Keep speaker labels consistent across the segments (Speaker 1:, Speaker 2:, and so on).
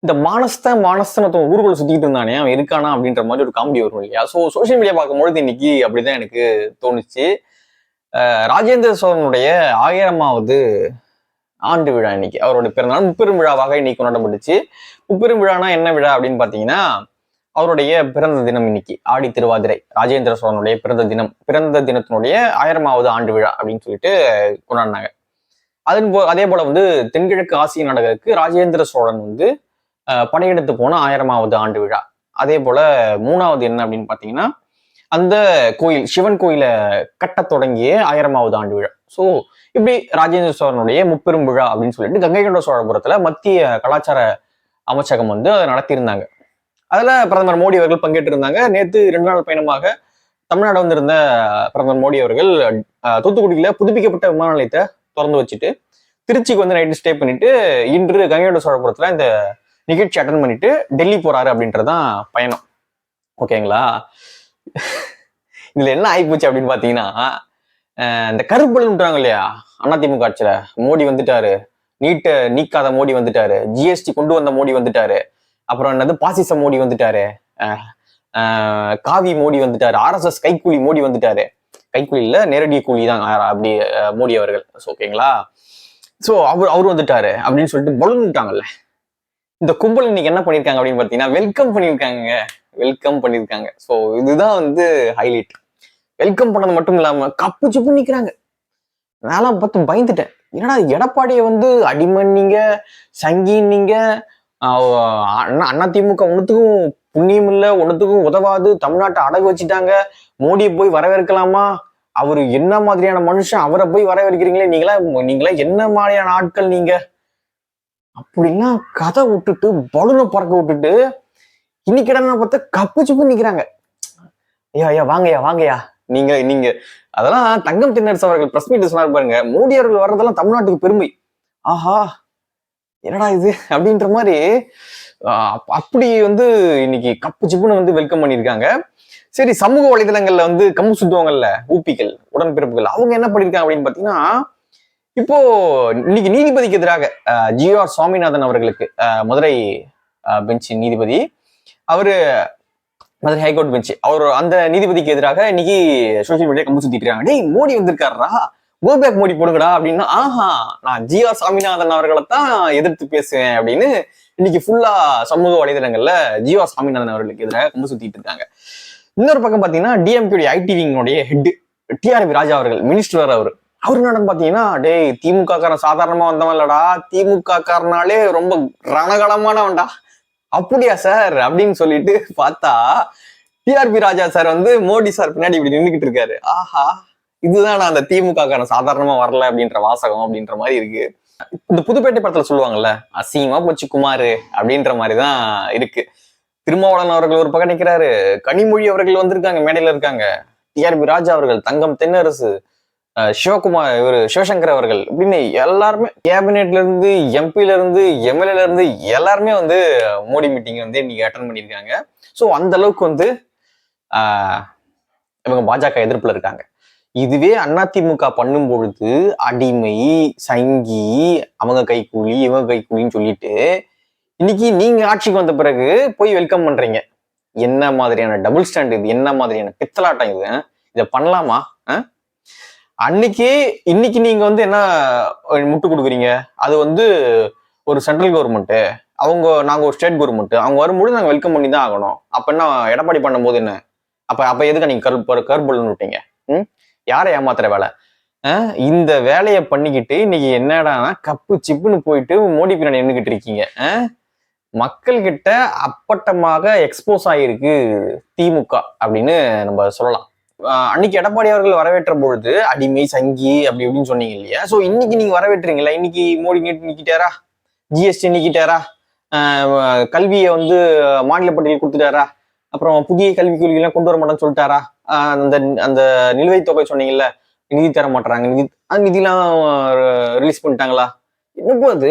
Speaker 1: இந்த மானஸ்தனத்தை ஊருக்குள்ள சுத்திட்டு இருந்தானே அவன் இருக்கானா அப்படின்ற மாதிரி ஒரு காமெடி வரும் இல்லையா? ஸோ சோசியல் மீடியா பார்க்கும்பொழுது இன்னைக்கு அப்படிதான் எனக்கு தோணுச்சு. ராஜேந்திர சோழனுடைய 1000வது ஆண்டு விழா இன்னைக்கு. அவருடைய பிறந்தநாள் முப்பெரும் விழாவாக இன்னைக்கு கொண்டாடப்பட்டுச்சு. முப்பெரும் விழானா என்ன விழா அப்படின்னு பாத்தீங்கன்னா, அவருடைய பிறந்த தினம் இன்னைக்கு ஆடி திருவாதிரை. ராஜேந்திர சோழனுடைய பிறந்த தினத்தினுடைய 1000வது ஆண்டு விழா அப்படின்னு சொல்லிட்டு கொண்டாடினாங்க. அதே போல வந்து தென்கிழக்கு ஆசிய நாடுகளுக்கு ராஜேந்திர சோழன் வந்து படையெடுத்து போன 1000வது ஆண்டு விழா. அதே போல 3வது என்ன அப்படின்னு பாத்தீங்கன்னா, அந்த கோயில் சிவன் கோயிலை கட்ட தொடங்கிய 1000வது ஆண்டு விழா. ஸோ இப்படி ராஜேந்திர சோழனுடைய முப்பெரும் விழா அப்படின்னு சொல்லிட்டு கங்கை கொண்ட சோழபுரத்துல மத்திய கலாச்சார அமைச்சகம் வந்து அதை நடத்தியிருந்தாங்க. அதுல பிரதமர் மோடி அவர்கள் பங்கேற்று இருந்தாங்க. நேற்று 2 நாள் பயணமாக தமிழ்நாடு வந்திருந்த பிரதமர் மோடி அவர்கள் தூத்துக்குடியில புதுப்பிக்கப்பட்ட விமான நிலையத்தை திறந்து வச்சுட்டு திருச்சிக்கு வந்து நைட்டு ஸ்டே பண்ணிட்டு இன்று கங்கை கொண்ட சோழபுரத்துல இந்த நிகழ்ச்சி அட்டன் பண்ணிட்டு டெல்லி போறாரு அப்படின்றதான் பயணம். ஓகேங்களா? இதுல என்ன ஆயிப்போச்சு அப்படின்னு பாத்தீங்கன்னா, இந்த கருப்பொழுன்றாங்க இல்லையா, அதிமுக ஆட்சியில மோடி வந்துட்டாரு, நீட்டை நீக்காத மோடி வந்துட்டாரு, ஜிஎஸ்டி கொண்டு வந்த மோடி வந்துட்டாரு, அப்புறம் என்னது பாசிச மோடி வந்துட்டாரு, காவி மோடி வந்துட்டாரு, RSS கைக்கூலி மோடி வந்துட்டாரு. கைக்கூலி இல்ல, நேரடி கூலி தான் அப்படி மோடி அவர்கள். ஓகேங்களா? சோ அவரு வந்துட்டாரு அப்படின்னு சொல்லிட்டு பலூன்ட்டாங்கல்ல. இந்த கும்பல் இன்னைக்கு என்ன பண்ணிருக்காங்க அப்படின்னு பாத்தீங்கன்னா, வெல்கம் பண்ணிருக்காங்க. ஸோ இதுதான் வந்து ஹைலைட். வெல்கம் பண்ணது மட்டும் இல்லாம கப்பு சிப்பு நிக்கிறாங்க. நான் பார்த்து பயந்துட்டேன். என்னடா எடப்பாடியை வந்து அடிமன்னீங்க, சங்கின்னீங்க, அதிமுக ஒன்னுத்துக்கும் புண்ணியம் இல்லை, ஒன்னுத்துக்கும் உதவாது, தமிழ்நாட்டை அடகு வச்சுட்டாங்க, மோடியை போய் வரவேற்கலாமா, அவரு என்ன மாதிரியான மனுஷன், அவரை போய் வரவேற்கிறீங்களே, நீங்களா என்ன மாதிரியான ஆட்கள் நீங்க அப்படின்னா கதை விட்டுட்டு பலூனை பறக்க விட்டுட்டு இன்னைக்கு இடம் பார்த்தா கப்பு சிப்பு நிக்கிறாங்க. ஐயா வாங்கய்யா நீங்க அதெல்லாம் தங்கம் தின்னரசு அவர்கள் பிரஸ் மீட் சொன்னார் பாருங்க, மோடி அவர்கள் வர்றதெல்லாம் தமிழ்நாட்டுக்கு பெருமை. ஆஹா என்னடா இது அப்படின்ற மாதிரி அப்படி வந்து இன்னைக்கு கப்பு சிப்புன்னு வந்து வெல்கம் பண்ணியிருக்காங்க. சரி, சமூக வலைதளங்கள்ல வந்து கம்பு சுத்துவாங்கல்ல ஊப்பிகள், உடன்பிறப்புகள், அவங்க என்ன பண்ணிருக்காங்க அப்படின்னு பாத்தீங்கன்னா, இப்போ இன்னைக்கு நீதிபதிக்கு எதிராக GR சுவாமிநாதன் அவர்களுக்கு மதுரை பெஞ்ச் நீதிபதி, அவரு மதுரை ஹைகோர்ட் பெஞ்ச், அவர் அந்த நீதிபதிக்கு எதிராக இன்னைக்கு சோசியல் மீடியா கம்பு சுத்திட்டு இருக்காங்க. டேய் மோடி வந்திருக்காரா, கோபேக் மோடி போடுங்கடா அப்படின்னா, ஆஹா நான் GR சுவாமிநாதன் அவர்களை தான் எதிர்த்து பேசுவேன் அப்படின்னு இன்னைக்கு ஃபுல்லா சமூக வலைதளங்கள்ல GR சுவாமிநாதன் அவர்களுக்கு எதிராக கம்பு சுத்திட்டு இருக்காங்க. இன்னொரு பக்கம் பாத்தீங்கன்னா, டிஎம்கே ஐடி விங்கோடைய ஹெட் TRB ராஜா அவர்கள், மினிஸ்டர் அவரு என்னன்னு பாத்தீங்கன்னா, டேய் திமுக காரன் சாதாரணமா வந்தவன் இல்லடா, திமுக காரனாலே ரொம்ப ரணகலமானவன்டா. அப்படியா சார் அப்படின்னு சொல்லிட்டு பார்த்தா TRB ராஜா சார் வந்து மோடி சார் பின்னாடி இப்படி நின்றுகிட்டு இருக்காரு. ஆஹா இதுதான் நான் அந்த திமுக காரன் சாதாரணமா வரல அப்படின்ற வாசகம் அப்படின்ற மாதிரி இருக்கு. இந்த புதுப்பேட்டை படத்துல சொல்லுவாங்கல்ல, அசிங்கமா போச்சு குமாரு அப்படின்ற மாதிரிதான் இருக்கு. திருமாவளவன் அவர்கள் ஒரு பக்கம் நிக்கிறாரு, கனிமொழி அவர்கள் வந்திருக்காங்க, மேடையில இருக்காங்க, TRB ராஜா அவர்கள், தங்கம் தென்னரசு, சிவகுமார், இவர் சிவசங்கர் அவர்கள், இப்படின்னு எல்லாருமே கேபினெட்ல இருந்து எம்பில இருந்து MLAல இருந்து எல்லாருமே வந்து மோடி மீட்டிங் வந்து இன்னைக்கு அட்டன் பண்ணியிருக்காங்க. ஸோ அந்த அளவுக்கு வந்து இவங்க பாஜக எதிர்ப்புல இருக்காங்க. இதுவே அதிமுக பண்ணும் பொழுது அடிமை, சங்கி, அவங்க கைக்கூலி இவங்க கைக்கூலின்னு சொல்லிட்டு இன்னைக்கு நீங்க ஆட்சிக்கு வந்த பிறகு போய் வெல்கம் பண்றீங்க. என்ன மாதிரியான டபுள் ஸ்டாண்ட் இது, என்ன மாதிரியான பித்தலாட்டம் இது, இதை பண்ணலாமா? இன்னைக்கு நீங்க வந்து என்ன முட்டு கொடுக்குறீங்க, அது வந்து ஒரு சென்ட்ரல் கவர்மெண்ட், நாங்க ஒரு ஸ்டேட் கவர்மெண்ட், அவங்க வரும்போது நாங்க வெல்கம் பண்ணி தான் ஆகணும். அப்ப என்ன எடப்பாடி பண்ணும்போது என்ன, அப்ப எதுக்கு நீங்க கர்பல்னு விட்டீங்க? யாரை ஏமாத்துற வேலை? இந்த வேலையை பண்ணிக்கிட்டு இன்னைக்கு என்னடானா கப்பு சிப்புன்னு போயிட்டு மோடி பின்னாடி நின்றுகிட்டு இருக்கீங்க. மக்கள் கிட்ட அப்பட்டமாக எக்ஸ்போஸ் ஆகிருக்கு திமுக அப்படின்னு நம்ம சொல்லலாம். அன்னைக்கு எடப்பாடி அவர்கள் வரவேற்ற பொழுது அடிமை, சங்கி அப்படி இப்படின்னு சொன்னீங்க இல்லையா? ஸோ இன்னைக்கு நீங்க வரவேற்றுறீங்களா? இன்னைக்கு மோடி நீக்கிட்டாரா? ஜிஎஸ்டி நீக்கிட்டாரா? கல்வியை வந்து மாநில பட்டியல் கொடுத்துட்டாரா? அப்புறம் புதிய கல்விக் கொள்கைலாம் கொண்டு வர மாட்டேன்னு சொல்லிட்டாரா? அந்த நிலுவைத் தொகை சொன்னீங்கல்ல, நிதி தர மாட்டாங்க, நிதிலாம் ரிலீஸ் பண்ணிட்டாங்களா? என்னப்போ அது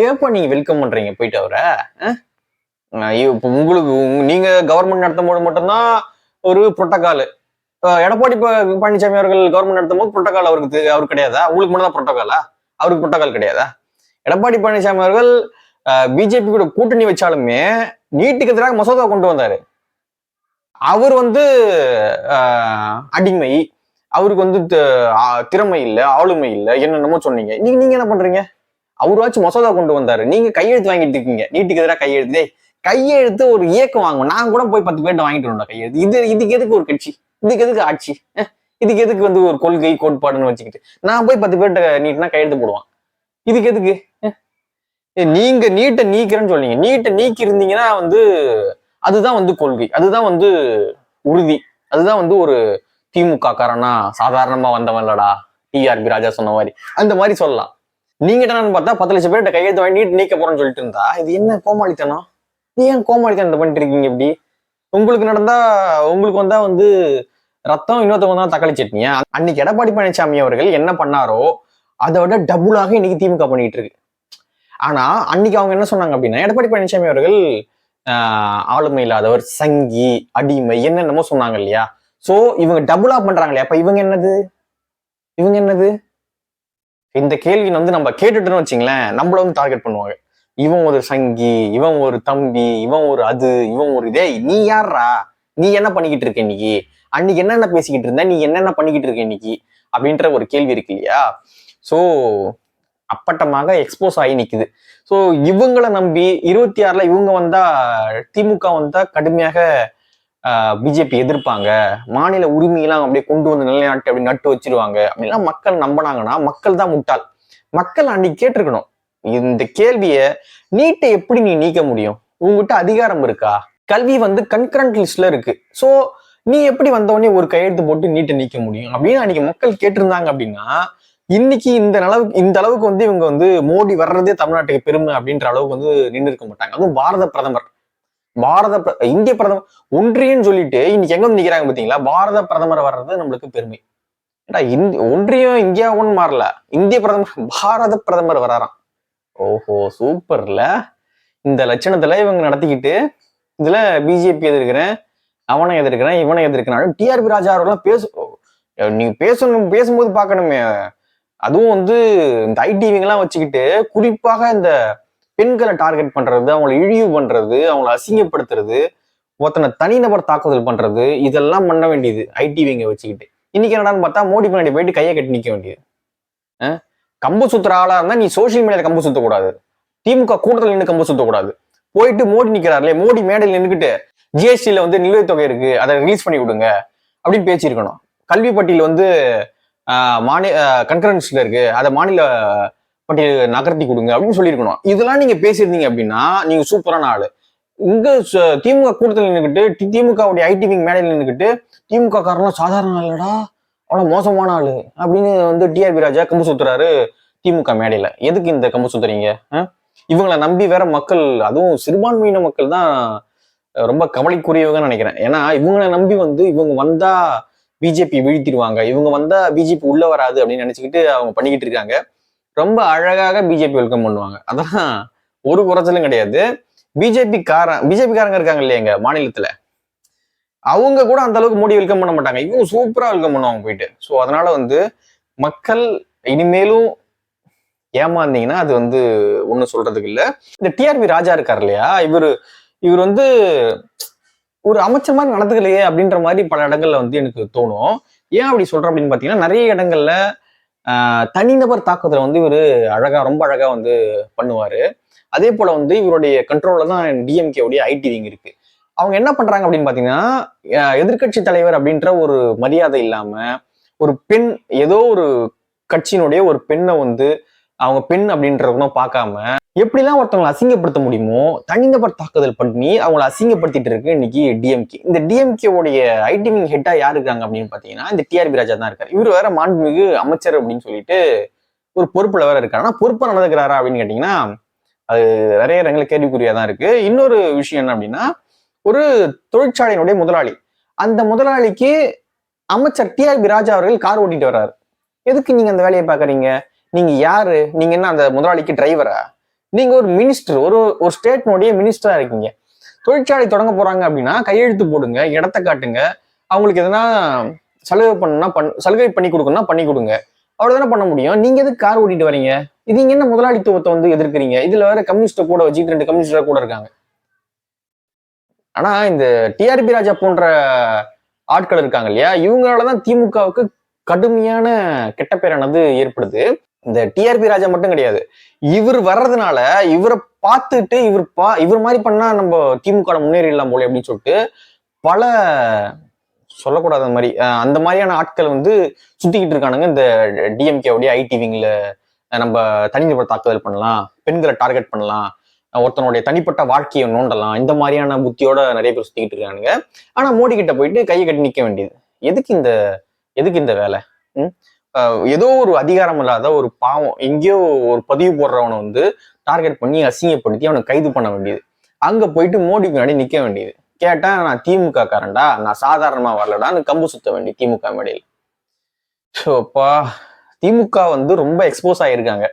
Speaker 1: ஏப்பா நீங்க வெல்கம் பண்றீங்க போயிட்டு அவரை? இப்போ உங்களுக்கு நீங்க கவர்மெண்ட் நடத்தும் போது மட்டும்தான் ஒரு புரோட்டோகால், எடப்பாடி பழனிசாமி அவர்கள் கவர்மெண்ட் நடத்தும் போது புரோட்டோகால் அவருக்கு கிடையாதா? உங்களுக்கு மட்டும் தான் புரோட்டோகாலா? அவருக்கு புரோட்டோகால் கிடையாதா? எடப்பாடி பழனிசாமி அவர்கள் பிஜேபி கூட கூட்டணி வச்சாலுமே நீட்டுக்கு எதிராக மசோதா கொண்டு வந்தாரு. அவர் வந்து அடிமை, அவருக்கு வந்து திறமை இல்லை, ஆளுமை இல்லை, என்னென்னமோ சொன்னீங்க. நீங்க என்ன பண்றீங்க? அவராச்சும் மசோதா கொண்டு வந்தாரு, நீங்க கையெழுத்து வாங்கிட்டு இருக்கீங்க. நீட்டுக்கு எதிராக கையெழுத்து, கையெழுத்து ஒரு இயக்கம் வாங்குவோம். நான் கூட போய் 10 பேர்ட்ட வாங்கிட்டு வந்தோம் கையெழுத்து. இதுக்கு எதுக்கு ஒரு கட்சி? இதுக்கு எதுக்கு ஆட்சி? இதுக்கு எதுக்கு வந்து ஒரு கொள்கை கோட்பாடுன்னு வச்சுக்கிட்டு நான் போய் 10 பேர்ட்ட நீட்னா கையெழுத்து போடுவான். இதுக்கு எதுக்கு? நீங்க நீட்டை நீக்கிறேன்னு சொன்னீங்க. நீட்டை நீக்கி இருந்தீங்கன்னா வந்து அதுதான் வந்து கொள்கை, அதுதான் வந்து உறுதி, அதுதான் வந்து ஒரு திமுக காரனா சாதாரணமா வந்தவன் இல்லடா, டிஆர்பி ராஜா சொன்ன மாதிரி அந்த மாதிரி சொல்லலாம். நீங்க என்னன்னு பார்த்தா 10 லட்சம் பேர்கிட்ட கையெழுத்து வாங்கி நீட் நீக்க போறேன்னு சொல்லிட்டு இருந்தா இது என்ன கோமாளித்தனம்? ஏன் கோமாளித்தனம் பண்ணிட்டு இருக்கீங்க? இப்படி உங்களுக்கு நடந்தா உங்களுக்கு வந்தா வந்து ரத்தம், இன்னொருத்தவங்க தான் தக்காளி சட்னியா? அன்னைக்கு எடப்பாடி பழனிசாமி அவர்கள் என்ன பண்ணாரோ அதை விட டபுளாக இன்னைக்கு திமுக பண்ணிட்டு இருக்கு. ஆனா அன்னைக்கு அவங்க என்ன சொன்னாங்க அப்படின்னா, எடப்பாடி பழனிசாமி அவர்கள் ஆளுமை இல்லாதவர், சங்கி, அடிமை, என்னென்னமோ சொன்னாங்க இல்லையா? சோ இவங்க டபுளா பண்றாங்க இல்லையா? அப்ப இவங்க என்னது இந்த கேள்வி வந்து நம்ம கேட்டுட்டோம்னு வச்சுங்களேன், நம்மள வந்து டார்கெட் பண்ணுவாங்க. இவன் ஒரு சங்கி, இவன் ஒரு தம்பி, இவன் ஒரு அது, இவன் ஒரு இதே. நீ யாரா? நீ என்ன பண்ணிக்கிட்டு இருக்க இன்னைக்கு? அன்னைக்கு என்னென்ன பேசிக்கிட்டு இருந்த, நீ என்னென்ன பண்ணிக்கிட்டு இருக்க இன்னைக்கு அப்படின்ற ஒரு கேள்வி இருக்கு இல்லையா? சோ அப்பட்டமாக எக்ஸ்போஸ் ஆகி நிக்குது. ஸோ இவங்களை நம்பி 26ல இவங்க வந்தா, திமுக வந்தா கடுமையாக பிஜேபி எதிர்ப்பாங்க, மாநில உரிமையெல்லாம் அப்படியே கொண்டு வந்து நிலைநாட்டு அப்படி நட்டு வச்சிருவாங்க அப்படின்னா மக்கள் நம்பினாங்கன்னா மக்கள் தான் முட்டாள். மக்கள் அன்னைக்கு கேட்டிருக்கணும் இந்த கேள்விய, நீட்டை எப்படி நீ நீக்க முடியும்? உங்ககிட்ட அதிகாரம் இருக்கா? கல்வி வந்து கன்கரண்ட் லிஸ்ட்ல இருக்கு. சோ நீ எப்படி வந்தவொடனே ஒரு கையெழுத்து போட்டு நீட்டை நீக்க முடியும் அப்படின்னு அன்னைக்கு மக்கள் கேட்டிருந்தாங்க அப்படின்னா, இன்னைக்கு இந்த அளவுக்கு வந்து இவங்க வந்து மோடி வர்றதே தமிழ்நாட்டுக்கு பெருமை அப்படின்ற அளவுக்கு வந்து நின்று இருக்க மாட்டாங்க. அதுவும் பாரத பிரதமர், இந்திய பிரதமர், ஒன்றியன்னு சொல்லிட்டு இன்னைக்கு எங்க வந்து நிக்கிறாங்க பாத்தீங்களா? பாரத பிரதமர் வர்றது நம்மளுக்கு பெருமை. ஒன்றியம் இந்தியாவுன்னு மாறல, இந்திய பிரதமர், பாரத பிரதமர் வராராம். ஓஹோ சூப்பர்ல. இந்த லட்சணத்துல இவங்க நடத்திக்கிட்டு இதுல பிஜேபி எதிர்க்கிறேன், அவனை எதிர்க்கிறேன், இவனை எதிர்க்கிறான். டிஆர்பி ராஜா அவர்கள்லாம் நீங்க பேசும்போது பார்க்கணுமே. அதுவும் வந்து இந்த ஐடிவிங்கெல்லாம் வச்சுக்கிட்டு குறிப்பாக இந்த பெண்களை டார்கெட் பண்றது, அவங்களை இழிவு பண்றது, அவங்களை அசிங்கப்படுத்துறது, ஒருத்தனை தனிநபர் தாக்குதல் பண்றது, இதெல்லாம் பண்ண வேண்டியது ஐடிவிங்க வச்சுக்கிட்டு. இன்னைக்கு என்னடான்னு பார்த்தா மோடி பின்னாடி போயிட்டு கையை கட்டி நிக்க வேண்டியது. கம்பு சுத்துற ஆளா இருந்தா நீ சோசியல் மீடியால கம்பு சுத்தக்கூடாது, திமுக கூட்டத்தில் நின்று கம்பு சுத்தக்கூடாது. போயிட்டு மோடி நிக்கிறாருல, மோடி மேடையில் நின்றுக்கிட்டு ஜிஎஸ்டியில வந்து நிலுவைத் தொகை இருக்கு, அதை ரிலீஸ் பண்ணி கொடுங்க அப்படின்னு பேசியிருக்கணும். கல்வி பட்டியல் வந்து கன்கரன்ஸ்ல இருக்கு, அதை மாநில பட்டியல் நகர்த்தி கொடுங்க அப்படின்னு சொல்லியிருக்கணும். இதெல்லாம் நீங்க பேசியிருந்தீங்க அப்படின்னா நீங்க சூப்பரான ஆளு. இங்க திமுக கூட்டத்தில் நின்றுக்கிட்டு, திமுகவுடைய ஐடிவிங் மேடையில் நின்றுக்கிட்டு, திமுக காரணம் சாதாரண இல்லடா, அவ்வளவு மோசமான ஆளு அப்படின்னு வந்து டிஆர்பி ராஜா கம்பு சுத்துறாரு திமுக மேடையில. எதுக்கு இந்த கம்பு சுத்துறீங்க? இவங்களை நம்பி வேற மக்கள், அதுவும் சிறுபான்மையின மக்கள் தான் ரொம்ப கவலைக்குரியவங்கன்னு நினைக்கிறேன். ஏன்னா இவங்களை நம்பி வந்து இவங்க வந்தா பிஜேபி வீழ்த்திடுவாங்க, இவங்க வந்தா பிஜேபி உள்ள வராது அப்படின்னு நினைச்சுக்கிட்டு அவங்க பண்ணிக்கிட்டு இருக்காங்க. ரொம்ப அழகாக பிஜேபி வெல்கம் பண்ணுவாங்க, அதான் ஒரு குறைச்சலும் கிடையாது. பிஜேபிக்காரங்க இருக்காங்க இல்லையா எங்க மாநிலத்துல, அவங்க கூட அந்த அளவுக்கு மோடி வெல்கம் பண்ண மாட்டாங்க, இவங்க சூப்பரா வெல்கம் பண்ணுவாங்க போயிட்டு. ஸோ அதனால வந்து மக்கள் இனிமேலும் ஏமாந்தீங்கன்னா அது வந்து ஒன்றும் சொல்றதுக்கு இல்லை. இந்த டிஆர்பி ராஜா இருக்கார் இல்லையா, இவர் வந்து ஒரு அமைச்சர் மாதிரி நடந்துக்கலையே அப்படின்ற மாதிரி பல இடங்கள்ல வந்து எனக்கு தோணும். ஏன் அப்படி சொல்றேன் அப்படின்னு பாத்தீங்கன்னா, நிறைய இடங்கள்ல தனிநபர் தாக்குதலை வந்து இவரு ரொம்ப அழகா வந்து பண்ணுவாரு. அதே போல வந்து இவருடைய கண்ட்ரோல்ல தான் டிஎம்கே உடைய ஐடிவிங் இருக்கு. அவங்க என்ன பண்றாங்க அப்படின்னு பாத்தீங்கன்னா, எதிர்கட்சி தலைவர் அப்படின்ற ஒரு மரியாதை இல்லாம, ஒரு பெண், ஏதோ ஒரு கட்சியினுடைய ஒரு பெண்ணை வந்து அவங்க பெண் அப்படின்றதும் பார்க்காம எப்படிலாம் ஒருத்தவங்களை அசிங்கப்படுத்த முடியுமோ தனிநபர் தாக்குதல் பண்ணி அவங்களை அசிங்கப்படுத்திட்டு இருக்கு இன்னைக்கு டிஎம்கே. இந்த டிஎம்கே உடைய ஐடிவிங் ஹெட்டா யாரு இருக்காங்க அப்படின்னு பாத்தீங்கன்னா இந்த டிஆர்பி ராஜா தான் இருக்காரு. இவர் வேற மாண்புமிகு அமைச்சர் அப்படின்னு சொல்லிட்டு ஒரு பொறுப்புல வேற இருக்காரு. ஆனா பொறுப்பா நடந்துக்கிறாரா அப்படின்னு கேட்டீங்கன்னா அது நிறைய இடங்கள கேள்விக்குறியா தான் இருக்கு. இன்னொரு விஷயம் என்ன அப்படின்னா, ஒரு தொழிற்சாலையினுடைய முதலாளி, அந்த முதலாளிக்கு அமைச்சர் டிஆர்பி ராஜா அவர்கள் கார் ஓட்டிட்டு வர்றாரு. எதுக்கு நீங்க அந்த வேலையை பாக்குறீங்க? நீங்க யாரு? நீங்க என்ன அந்த முதலாளிக்கு டிரைவரா? நீங்க ஒரு மினிஸ்டர், ஒரு ஸ்டேட்னுடைய மினிஸ்டரா இருக்கீங்க. தொழிற்சாலை தொடங்க போறாங்க அப்படின்னா கையெழுத்து போடுங்க, இடத்த காட்டுங்க, அவங்களுக்கு எதனா சலுகை பண்ணா சலுகை பண்ணி கொடுக்கணும்னா பண்ணி கொடுங்க. அவ்வளவுதானே பண்ண முடியும். நீங்க எதுக்கு கார் ஓட்டிட்டு வரீங்க? இது நீங்க என்ன முதலாளித்துவத்தை வந்து எதிர்க்கிறீங்க? இதுல வேற கம்யூனிஸ்ட கூட வச்சுட்டு 2 கம்யூனிஸ்டா கூட இருக்காங்க. ஆனா இந்த டிஆர்பி ராஜா போன்ற ஆட்கள் இருக்காங்க இல்லையா, இவங்களாலதான் திமுகவுக்கு கடுமையான கெட்ட பேரானது ஏற்படுது. இந்த டிஆர்பி ராஜா மட்டும் கிடையாது, இவர் வர்றதுனால இவரை பார்த்துட்டு இவர் மாதிரி பண்ணா நம்ம திமுக முன்னேறிடலாம் போல அப்படின்னு சொல்லிட்டு பல சொல்லக்கூடாத மாதிரி அந்த மாதிரியான ஆட்கள் வந்து சுத்திக்கிட்டு இருக்கானுங்க. இந்த டிஎம்கேவுடைய ஐடி விங்ல நம்ம தனிநபர் தாக்குதல் பண்ணலாம், பெண்களை டார்கெட் பண்ணலாம், ஒருத்தனுடைய தனிப்பட்ட வாழ்க்கையை நோண்டலாம், இந்த மாதிரியான புத்தியோட நிறைய பேர் சுத்திக்கிட்டு இருக்கானுங்க. ஆனா மோடி கிட்ட போயிட்டு கையை கட்டி நிக்க வேண்டியது. எதுக்கு இந்த வேலை? ஏதோ ஒரு அதிகாரம் இல்லாத ஒரு பாவம் எங்கேயோ ஒரு பதிவு போடுறவனை வந்து டார்கெட் பண்ணி அசிங்கப்படுத்தி அவனை கைது பண்ண வேண்டியது. அங்க போயிட்டு மோடி முன்னாடி நிக்க வேண்டியது. கேட்டா நான் திமுக காரன்டா, நான் சாதாரணமா வரலடான்னு கம்பு சுத்த வேண்டிய திமுக மேடையில். ஸோப்பா திமுக வந்து ரொம்ப எக்ஸ்போஸ் ஆயிருக்காங்க.